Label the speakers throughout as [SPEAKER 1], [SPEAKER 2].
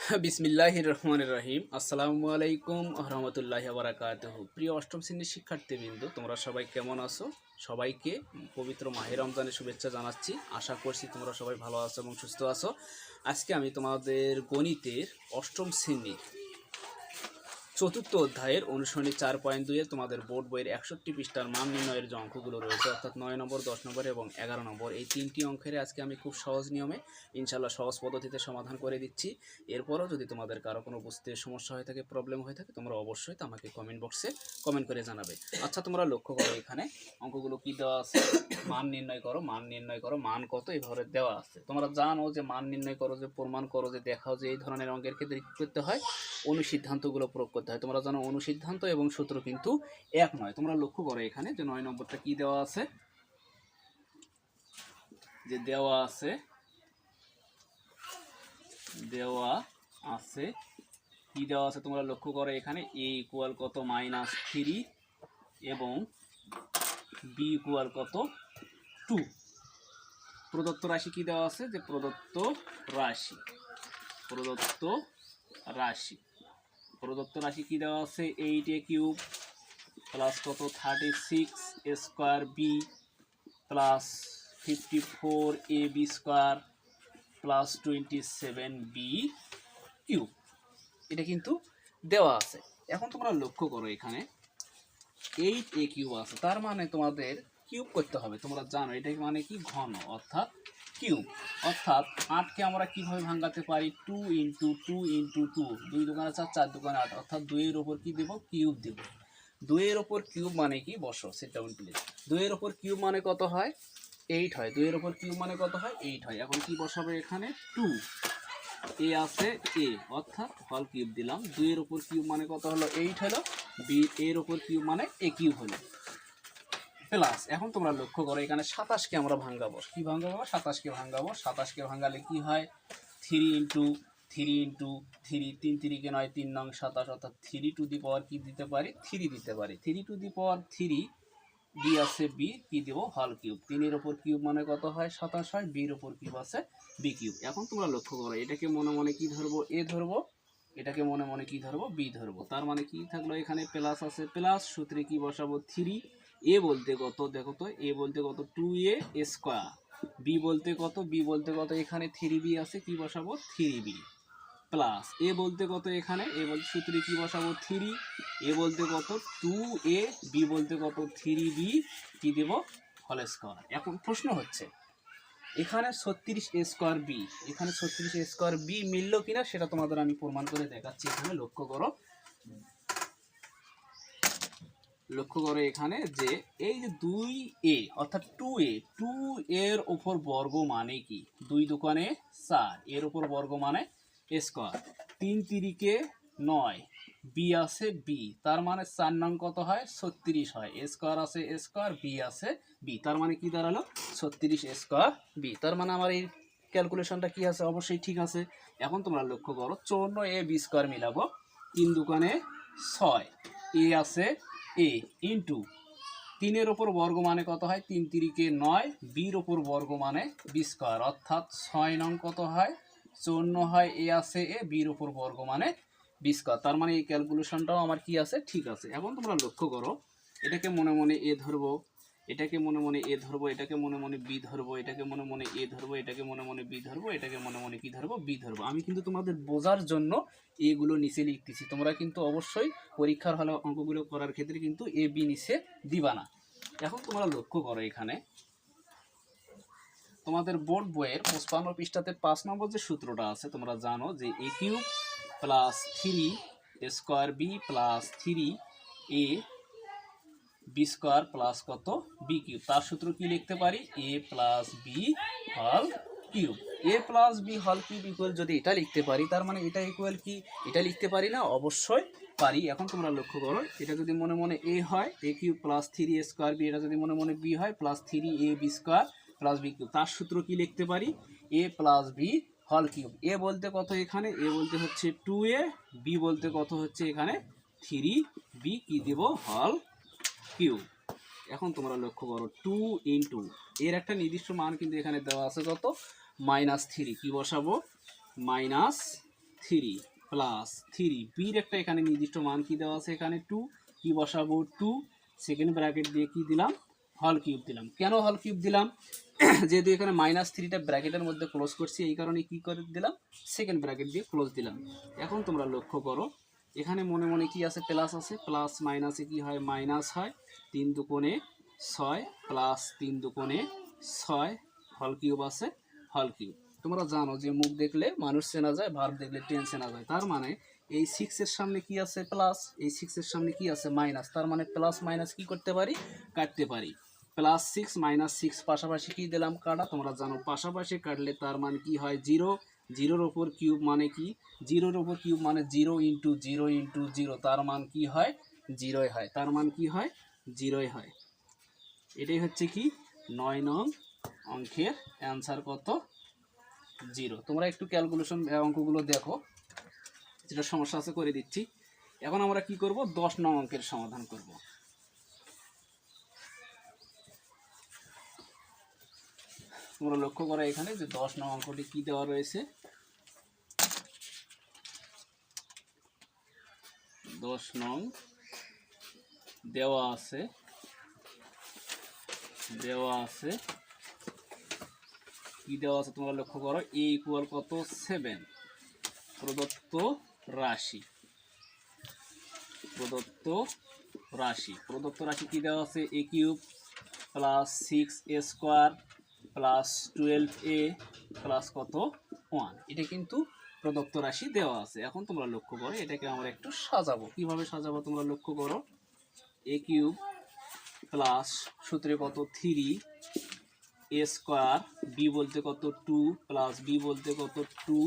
[SPEAKER 1] বিসমিল্লাহির রহমানির রহিম। আসসালামু আলাইকুম রহমতুল্লাহি ওয়া বারাকাতুহু। প্রিয় অষ্টম শ্রেণীর শিক্ষার্থীবৃন্দ, তোমরা সবাই কেমন আছো? সবাইকে পবিত্র মাহে রমজানের শুভেচ্ছা জানাচ্ছি। আশা করছি তোমরা সবাই ভালো আছো এবং সুস্থ আছো। আজকে আমি তোমাদের গণিতের অষ্টম শ্রেণীর চতুর্থ অধ্যায়ের অনুসরণী 4.2 তোমাদের বোর্ড বইয়ের 61 পৃষ্ঠার মান নির্ণয়ের যে অঙ্কগুলো রয়েছে, অর্থাৎ 9 নম্বর, 10 নম্বর এবং 11 নম্বর, এই তিনটি অঙ্কের আজকে আমি খুব সহজ নিয়মে ইনশাল্লাহ সহজ পদ্ধতিতে সমাধান করে দিচ্ছি। এরপরও যদি তোমাদের কারো কোনো বুঝতে সমস্যা হয়ে থাকে, প্রবলেম হয়ে থাকে, তোমরা অবশ্যই আমাকে কমেন্ট বক্সে কমেন্ট করে জানাবে। আচ্ছা, তোমরা লক্ষ্য করো এখানে অঙ্কগুলো কি দেওয়া আছে। মান নির্ণয় করো, মান নির্ণয় করো, মান কত এইভাবে দেওয়া আছে। তোমরা জানো যে মান নির্ণয় করো, যে প্রমাণ করো, যে দেখাও, যে এই ধরনের অঙ্কের ক্ষেত্রে কি করতে হয়, অনুসিদ্ধান্তগুলো প্রয়োগ করতে হয়। তোমরা জানো অনুসিদ্ধান্ত এবং সূত্র কিন্তু এক নয়। তোমরা লক্ষ্য করো এখানে যে 9 নম্বরটা কি দেওয়া আছে, যে দেওয়া আছে কি দেওয়া আছে তোমরা লক্ষ্য করো এখানে a ইকুয়াল কত -3 এবং b ইকুয়াল কত 2। প্রদত্ত রাশি কি দেওয়া আছে, যে প্রদত্ত রাশি কি দেওয়া আছে, 8a কিউব প্লাস কত 36 square B plus 54ab square plus 27b cube, এটা কিন্তু দেওয়া আছে। এখন তোমরা লক্ষ্য করো এখানে 8a কিউব আছে, তার মানে তোমাদের কিউব করতে হবে। তোমরা জানো এটা মানে কি, ঘন অর্থাৎ কিউব। অর্থাৎ 8কে আমরা কিভাবে ভাঙাতে পারি, 2 ইন্টু 2 ইন্টু 2, 2 দোকানে 4, 4 দোকানে 8, অর্থাৎ 2 এর ওপর কি দেব, কিউব দেব। 2 এর ওপর কিউব মানে কি, বসো, সিট ডাউন প্লিজ। 2 এর ওপর কিউব মানে কত হয়, 8 হয়। 2 এর ওপর কিউব মানে কত হয়, 8 হয়। এখন কি বসাবে এখানে, 2 এ আছে এ, অর্থাৎ হল কিউব দিলাম। 2 এর ওপর কিউব মানে কত হলো, 8 হলো। বি এর ওপর কিউব মানে এ কিউব হলো, প্লাস। এখন তোমরা লক্ষ্য করো এখানে 27কে আমরা ভাঙাবো। কি ভাঙাবো, 27কে ভাঙাবো। 27কে ভাঙালে কি হয়, 3 ইন্টু 3 ইন্টু 3, 3 3 9, 3 নং 27, অর্থাৎ 3 টু দি পাওয়ার কি দিতে পারি, 3 দিতে পারি। 3 টু দি পাওয়ার 3, বি আছে বি, কি দেবো, হল কিউব। 3 এর ওপর কিউব মানে কত হয়, 27 হয়। বির ওপর কিউব আছে বি কিউব। এখন তোমরা লক্ষ্য করো এটাকে মনে মনে কি ধরবো, এ ধরবো, এটাকে মনে মনে কি ধরবো, বি ধরবো। তার মানে কি থাকলো, এখানে প্লাস আছে প্লাস, সূত্রে কি বসাবো, 3। এ বলতে কত, দেখো তো, এ বলতে কত, 2a স্কোয়ার। বি বলতে কত, এখানে 3b আছে, কি বসাবো, 3b প্লাস। এ বলতে কত, এখানে এ বলতে সূত্রে কি বসাবো, 3। এ বলতে কত, 2a, বি বলতে কত, 3b, কি দেব, হোল স্কোয়ার। এখন প্রশ্ন হচ্ছে এখানে 36a স্কোয়ার বি, এখানে 36a স্কোয়ার বি মিললো কিনা সেটা তোমাদের আমি প্রমাণ করে দেখাচ্ছি। এখানে লক্ষ্য করো এখানে যে এই যে 2a অর্থাৎ 2 এর ওপর বর্গ মানে কি, 2 দোকানে 4, এর ওপর বর্গ মানে স্কোয়ার। 3 3 9, বি আছে বি, তার মানে 4 নং কত হয়, 36 হয়। স্কোয়ার আছে স্কোয়ার, বি আছে বি, তার মানে কি দাঁড়ালো, 36 স্কোয়ার বি। তার মানে আমার এই ক্যালকুলেশনটা কি আছে, অবশ্যই ঠিক আছে। এখন তোমরা লক্ষ্য করো 54a বি স্কোয়ার মিলাবো। 3 দোকানে 6, এ আছে এ ইন্টু 3 ওপর বর্গ মানে কত হয়, 3 3 9, বির ওপর বর্গ মানে বি স্কোয়ার, অর্থাৎ 6 নং কত হয়, 54 হয়। এ আছে এ, বির ওপর বর্গ মানে বি স্কোয়ার। তার মানে এই ক্যালকুলেশনটাও আমার কি আছে, ঠিক আছে। এখন তোমরা লক্ষ্য করো এটাকে মনে মনে এ ধরবো, এটাকে মনে মনে এ ধরবো, এটাকে মনে মনে বি ধরবো, এটাকে মনে মনে এ ধরবো, এটাকে মনে মনে বি ধরবো, এটাকে মনে মনে কি ধরবো, বি ধরবো। আমি কিন্তু তোমাদের বোঝার জন্য এগুলো নিচে লিখতেছি। তোমরা কিন্তু অবশ্যই পরীক্ষার হলে অঙ্কগুলো করার ক্ষেত্রে কিন্তু এ বি নিচে দিবা না। এখন তোমরা লক্ষ্য করো এখানে তোমাদের বোর্ড বইয়ের 55 পৃষ্ঠাতে 5 নম্বর যে সূত্রটা আছে, তোমরা জানো যে A cube plus 3 square B plus 3a B square plus কত, বি কিউব। তার সূত্র কি লিখতে পারি, এ প্লাস বি হল কিউব। এ প্লাস বি হল কিউব ইকুয়াল, যদি এটা লিখতে পারি তার মানে এটা ইকুয়াল কি, এটা লিখতে পারি না, অবশ্যই পারি। এখন তোমরা লক্ষ্য করো এটা যদি মনে মনে এ হয়, A cube plus 3 square B, এটা যদি মনে মনে বি হয়, plus 3a B square plus B cube. তার সূত্র কি লিখতে পারি, এ প্লাস বি হল কিউব। এ বলতে কত, এখানে এ বলতে হচ্ছে 2a, বি বলতে কত হচ্ছে এখানে 3b, কি দেব, হল কিউব। এখন তোমরা লক্ষ্য করো 2 ইন্টু এর একটা নির্দিষ্ট মান কিন্তু এখানে দেওয়া আছে, কত, -3। কি বসাবো, থ্রি প্লাস থ্রি বির একটা এখানে নির্দিষ্ট মান কি দেওয়া আছে, এখানে টু, কি বসাবো টু, সেকেন্ড ব্র্যাকেট দিয়ে কি দিলাম, হল কিউব দিলাম। কেন হল কিউব দিলাম, যেহেতু এখানে মাইনাস থ্রিটা ব্র্যাকেটের মধ্যে ক্লোজ করছি, এই কারণে কি করে দিলাম, সেকেন্ড ব্র্যাকেট দিয়ে ক্লোজ দিলাম। এখন তোমরা লক্ষ্য করো এখানে মনে মনে কি আছে, প্লাস আছে, প্লাস মাইনাসে কি হয়, মাইনাস হয়, 3 দুকোণে 6 প্লাস 3 দুকোণে 6, হল কিউব আছে, হল কিউব। তোমরা জানো যে মুখ দেখলে মানুষ চেনা যায়, ভার্ব দেখলে টেন চেনা যায়। তার মানে এই 6 এর সামনে কি আছে, প্লাস, এই 6 এর সামনে কি আছে, মাইনাস। তার মানে প্লাস মাইনাস কি করতে পারি, কাটতে পারি। প্লাস 6 মাইনাস 6 পাশাপাশি কি দিলাম, কাটা। তোমরা জানো পাশাপাশি কাটলে তার মান কি হয়, 0। জিরোর ওপর কিউব মানে কি, জিরোর ওপর কিউব মানে 0 ইন্টু 0 ইন্টু 0, তার মান কি হয়, 0 হয়। তার মান কি হয়, 0 হয়। এটাই হচ্ছে কি 9 নং অঙ্কের অ্যান্সার কত, 0। তোমরা একটু ক্যালকুলেশন অঙ্কগুলো দেখো, যেটা সমস্যা আছে করে দিচ্ছি। এখন আমরা কি করব, 10 নং অঙ্কের সমাধান করব। তোমরা লক্ষ্য করো এখানে যে 10 নং অঙ্কটি কি দেওয়া রয়েছে, 10 নং দেওয়া আছে কি দেওয়া আছে, তোমরা লক্ষ্য করো a ইকুয়াল কত, 7। প্রদত্ত রাশি কি দেওয়া আছে, a cube plus 6a square plus 12a plus কত 1, এটা কিন্তু প্রদত্ত রাশি দেওয়া আছে। এখন তোমরা লক্ষ্য করো এটাকে আমরা একটু সাজাবো, কিভাবে সাজাবো তোমরা লক্ষ্য করো, a কিউব প্লাস সূত্রে কত 3a স্কোয়ার, b বলতে কত 2 প্লাস b বলতে কত 2,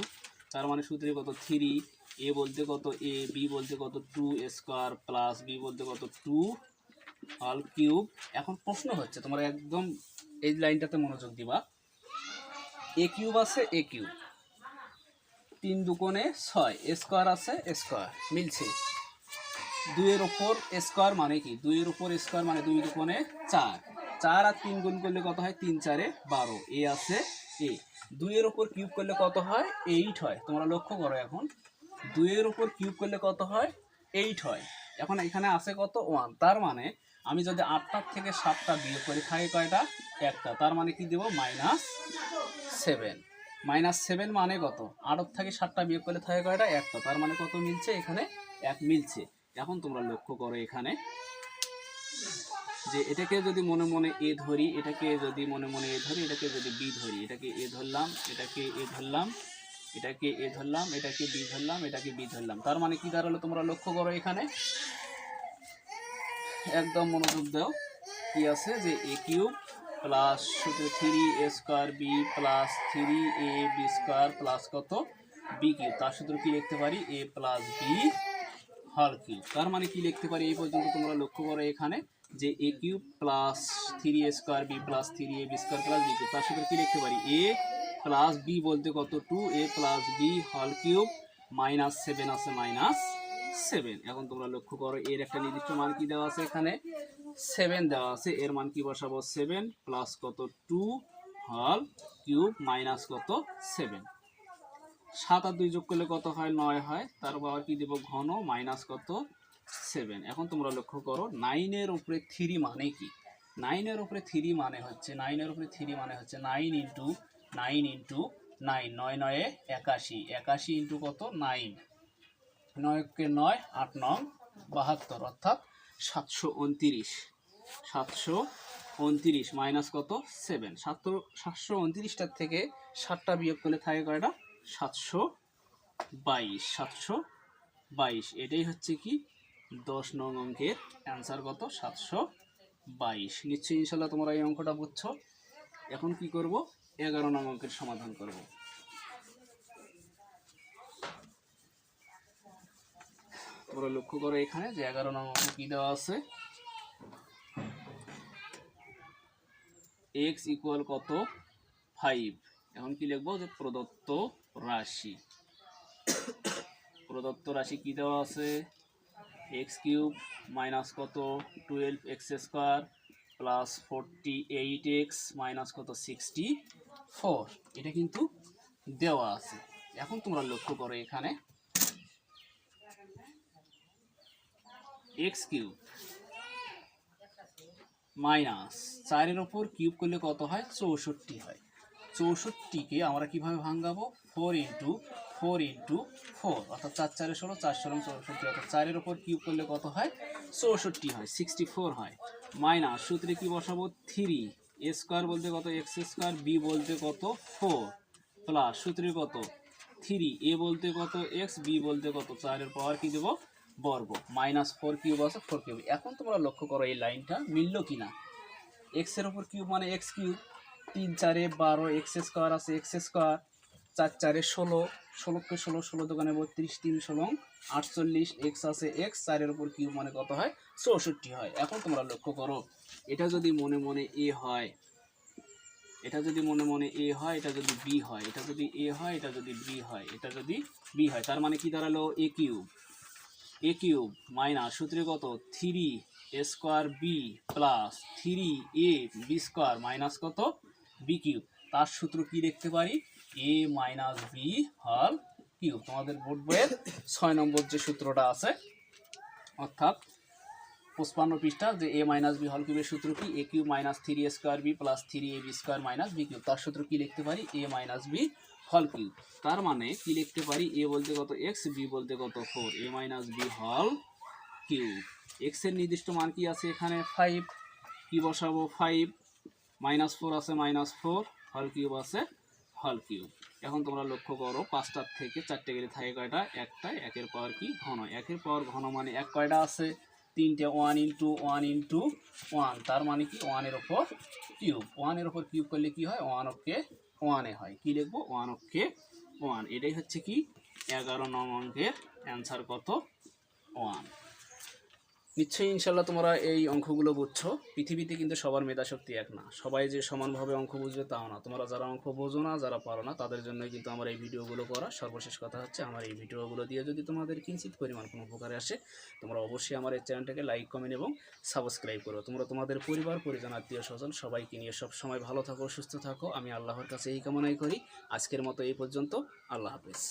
[SPEAKER 1] তার মানে সূত্রে কত 3, a বলতে কত a, b বলতে কত 2 স্কোয়ার প্লাস b বলতে কত 2 হল কিউব। এখন প্রশ্ন হচ্ছে তোমরা একদম এই লাইনটাতে মনোযোগ দিবা, a কিউব আছে, a কিউব 3 দুকোণে 6, স্কোয়ার আছে, স্কোয়ার মিলছে, 2 এর উপর স্কোয়ার মানে কি, 2 এর উপর স্কোয়ার মানে 2 দুকোণে 4, 4 আর 3 গুণ করলে কত হয়, 3 4 12, এ আছে এ। 2 এর উপর কিউব করলে কত হয়, 8 হয়। তোমরা লক্ষ্য করো এখন 2 এর উপর কিউব করলে কত হয়, 8 হয়। এখন এখানে আছে কত 1, তার মানে আমি যদি 8টার থেকে 7টা বিয়োগ করি থাকে কয়টা, একটা, তার মানে কি দেব, -7। -7 মানে কত, 8 থেকে 7টা বিয়োগ করলে থাকে কয়টা, একটা, তার মানে কত মিলছে, এখানে 1 মিলছে। এখন তোমরা লক্ষ্য করো এখানে যে এটাকে যদি মনে মনে এ ধরি, এটাকে যদি মনে মনে এ ধরি, এটাকে যদি বি ধরি, এটাকে এ ধরলাম, এটাকে এ ধরলাম, এটাকে এ ধরলাম, এটাকে বি ধরলাম, এটাকে বি ধরলাম, তার মানে কি দাঁড়ালো, তোমরা লক্ষ্য করো এখানে একদম মনোযোগ দাও, কি আছে যে a cube plus 3a square B plus 3a B square plus কত বি কিউব, তার সূত্র কি লিখতে পারি, a প্লাস বি হল কিউব। তার মানে কি লিখতে পারি, এই পর্যন্ত তোমরা লক্ষ্য করো এখানে যে a cube plus 3a square B plus 3a B square plus B cube, তার সূত্র কি লিখতে পারি, a প্লাস বি বলতে কত 2a প্লাস বি হল কিউব, -7 আছে, -7। এখন তোমরা লক্ষ্য করো এর একটা নির্দিষ্ট মান কি দেওয়া আছে, এখানে 7 দেওয়া আছে, এর মান কি বসাবো, 7 প্লাস কত 2 হল কিউব মাইনাস কত 7, 7 আর 2 যোগ করলে কত হয়, 9 হয়, তারপর আবার কি দেবো, ঘন মাইনাস কত 7। এখন তোমরা লক্ষ্য করো 9 এর উপরে 3 মানে কি, 9 এর উপরে 3 মানে হচ্ছে 9 এর উপরে 3 মানে হচ্ছে 9 ইন্টু 9 ইন্টু 9, 9 9 81, 81 ইন্টু কত 9, 9 কে 9, 8 9 72, অর্থাৎ 729, 729 মাইনাস কত 7, 729টার থেকে 7টা বিয়োগ করলে থাকে কয়টা, 722, এটাই হচ্ছে কি 10 নং অঙ্কের অ্যান্সার কত, 722। নিশ্চয়ই ইনশাল্লাহ তোমরা এই অঙ্কটা বুঝছো। এখন কি করব, 11 নং অঙ্কের সমাধান করব। তোমরা লক্ষ্য করো এখানে যে 11 নং অঙ্ক কি দেওয়া আছে, x ইকুয়াল কত 5। এখন কি লিখবো, যে প্রদত্ত রাশি কি দেওয়া আছে, x কিউব মাইনাস কত 12x square plus 48x minus কত 64, এটা কিন্তু দেওয়া আছে। এখন তোমরা লক্ষ্য করো এখানে এক্স কিউব মাইনাস 4 এর উপর কিউব করলে কত হয় 64 হয়। 64কে আমরা কিভাবে ভাঙাবো 4 ইন্টু 4 অর্থাৎ 4 4 16 4 16 64 অর্থাৎ 4 এর উপর কিউব করলে কত হয় 64 হয় 64 হয় মাইনাস সূত্রে কি বসাবো 3 এ স্কয়ার বলতে কত এক্স স্কয়ার বি বলতে কত 4 প্লাস সূত্রে কত 3 এ বলতে কত এক্স বি বলতে কত 4 এর পাওয়ার কি দেব বর্গ মাইনাস 4 কিউব আছে 4 কিউব। এখন তোমরা লক্ষ্য করো এই লাইনটা মিলল কিনা এক্স এর উপর কিউব মানে এক্স কিউব 3 4 12 এক্স স্কয়ার আছে এক্স স্কয়ার 4 4 16 16 কে 16 16 দোকানে 32 3 16 48 এক্স আছে এক্স 4 এর উপর কিউব মানে কত হয় 64 হয়। এখন তোমরা লক্ষ্য করো এটা যদি মনে মনে এ হয় এটা যদি মনে মনে এ হয় এটা যদি বি হয় এটা যদি এ হয় এটা যদি বি হয় এটা যদি বি হয় তার মানে কি দাঁড়ালো এ কিউব মাইনাস সূত্রে কত 3 A square B plus 3 A B square minus কত বি কিউব। তার সূত্র কি লিখতে পারি এ মাইনাস বি হল কিউব। তোমাদের বোর্ড বইয়ের 6 নম্বর যে সূত্রটা আছে অর্থাৎ 55 পৃষ্ঠা যে এ মাইনাস বি হল কিউবের সূত্র কি A cube minus 3 A square B plus 3 A B square minus B cube. তার সূত্র কি লিখতে পারি এ মাইনাস বি হল কিউব। তার মানে কি লিখতে পারি এ বলতে কত এক্স বি বলতে কত 4 এ মাইনাস বি হল কিউব। এক্স এর নির্দিষ্ট মান কি আছে এখানে 5 কি বসাবো 5 মাইনাস 4 আছে মাইনাস 4 হল কিউব আছে হল কিউব। এখন তোমরা লক্ষ্য করো 5টার থেকে 4টে গেলে থাকে কয়টা একটা একের পাওয়ার কি ঘন একের পাওয়ার ঘন মানে এক কয়টা আছে 3টে 1 ইন্টু 1 ইন্টু 1 তার মানে কি 1 এর উপর কিউব 1 এর উপর কিউব করলে কি হয় 1 অক্ষে 1 এ হয় কি লিখবো 1 অক্ষে 1 এটাই হচ্ছে কি 11 নং অঙ্কের অ্যান্সার কত 1। নিশ্চয়ই ইনশাল্লাহ তোমরা এই অঙ্কগুলো বুঝছো। পৃথিবীতে কিন্তু সবার মেধাশক্তি এক না, সবাই যে সমানভাবে অঙ্ক বুঝবে তাও না। তোমরা যারা অঙ্ক বোঝো না যারা পারো না তাদের জন্যই কিন্তু আমার এই ভিডিওগুলো করা। সর্বশেষ কথা হচ্ছে আমার এই ভিডিওগুলো দিয়ে যদি তোমাদের কিঞ্চিত পরিমাণ কোনো উপকারে আসে তোমরা অবশ্যই আমার এই চ্যানেলটাকে লাইক কমেন্ট এবং সাবস্ক্রাইব করো। তোমরা তোমাদের পরিবার পরিজন আত্মীয় স্বজন সবাইকে নিয়ে সব সময় ভালো থাকো সুস্থ থাকো আমি আল্লাহর কাছে এই কামনাই করি। আজকের মতো এই পর্যন্ত, আল্লাহ হাফেজ।